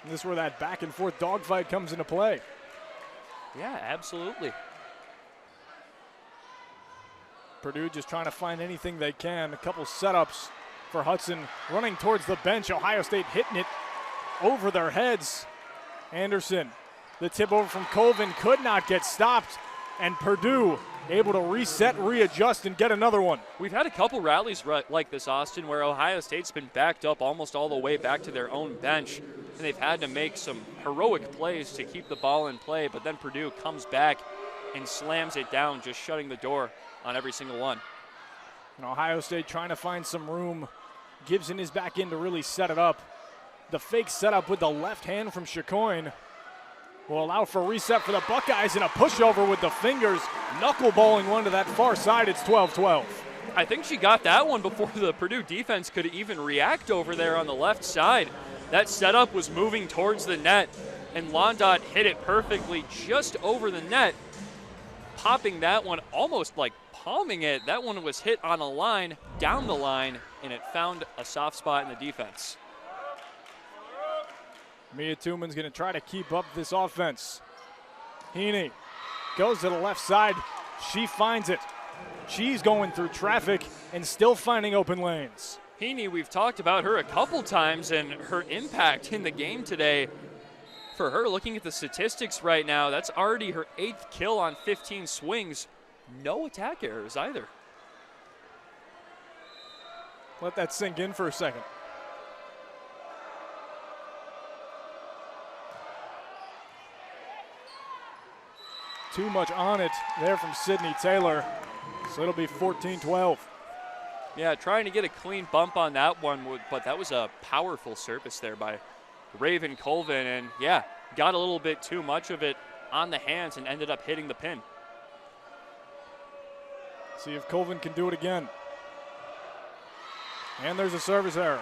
And this is where that back and forth dogfight comes into play. Yeah, absolutely. Purdue just trying to find anything they can. A couple setups for Hudson running towards the bench. Ohio State hitting it over their heads. Anderson, the tip over from Colvin, could not get stopped. And Purdue able to reset, readjust, and get another one. We've had a couple rallies like this, Austin, where Ohio State's been backed up almost all the way back to their own bench, and they've had to make some heroic plays to keep the ball in play, but then Purdue comes back and slams it down, just shutting the door on every single one. And Ohio State trying to find some room. Gibson is back in to really set it up. The fake setup with the left hand from Chicoine will allow for a reset for the Buckeyes, and a pushover with the fingers, knuckleballing one to that far side. It's 12-12. I think she got that one before the Purdue defense could even react over there on the left side. That setup was moving towards the net, and Londot hit it perfectly just over the net, popping that one, almost like palming it. That one was hit on a line, down the line, and it found a soft spot in the defense. Mia Tuman's going to try to keep up this offense. Heaney goes to the left side. She finds it. She's going through traffic and still finding open lanes. Heaney, we've talked about her a couple times and her impact in the game today. For her, looking at the statistics right now, that's already her 8th kill on 15 swings. No attack errors either. Let that sink in for a second. Too much on it there from Sydney Taylor, so it'll be 14-12. Yeah, trying to get a clean bump on that one, but that was a powerful service there by Raven Colvin, and yeah, got a little bit too much of it on the hands and ended up hitting the pin. See if Colvin can do it again. And there's a service error.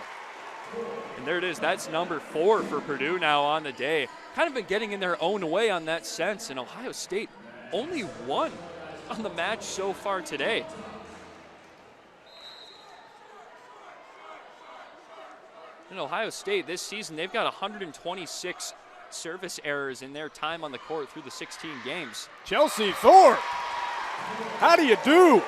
And there it is. That's number 4 for Purdue now on the day. Kind of been getting in their own way on that sense, and Ohio State only 1 on the match so far today. In Ohio State this season, they've got 126 service errors in their time on the court through the 16 games. Chelsea Thorpe, how do you do?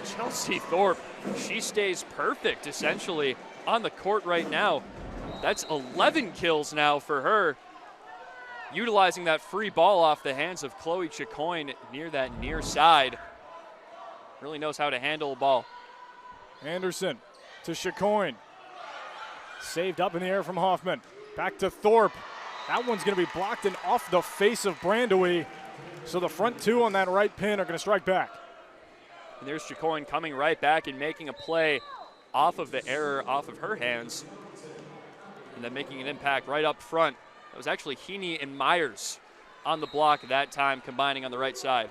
Chelsea Thorpe, she stays perfect essentially on the court right now. That's 11 kills now for her, utilizing that free ball off the hands of Chloe Chicoine near that near side. Really knows how to handle a ball. Anderson to Chicoine. Saved up in the air from Hoffman. Back to Thorpe. That one's going to be blocked and off the face of Brandewie. So the front 2 on that right pin are going to strike back. And there's Chicoine coming right back and making a play off of the error off of her hands. And then making an impact right up front. That was actually Heaney and Myers on the block that time, combining on the right side.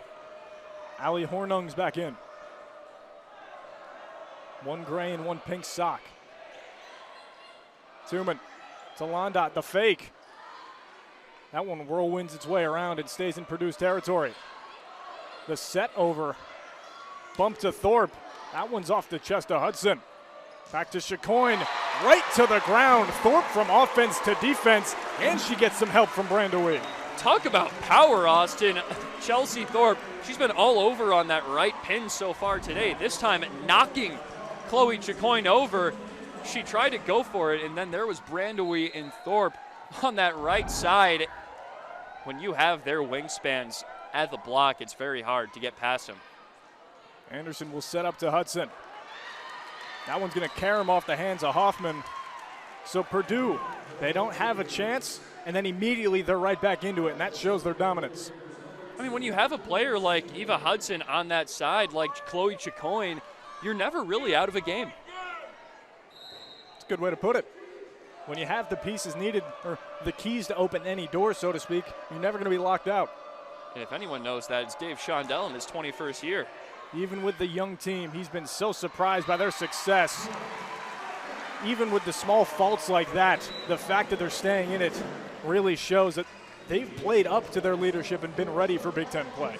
Allie Hornung's back in. 1 gray and 1 pink sock. Tuman to Londot, the fake. That one whirlwinds its way around and stays in Purdue's territory. The set over. Bump to Thorpe. That one's off the chest of Hudson. Back to Chicoine, right to the ground. Thorpe from offense to defense, and she gets some help from Brandewie. Talk about power, Austin. Chelsea Thorpe, she's been all over on that right pin so far today. This time knocking Chloe Chicoine over. She tried to go for it, and then there was Brandewie and Thorpe on that right side. When you have their wingspans at the block, it's very hard to get past them. Anderson will set up to Hudson. That one's going to carry him off the hands of Hoffman. So Purdue, they don't have a chance, and then immediately they're right back into it, and that shows their dominance. I mean, when you have a player like Eva Hudson on that side, like Chloe Chicoine, you're never really out of a game. It's a good way to put it. When you have the pieces needed, or the keys to open any door, so to speak, you're never going to be locked out. And if anyone knows that, it's Dave Shondell in his 21st year. Even with the young team, he's been so surprised by their success. Even with the small faults like that, the fact that they're staying in it really shows that they've played up to their leadership and been ready for Big Ten play.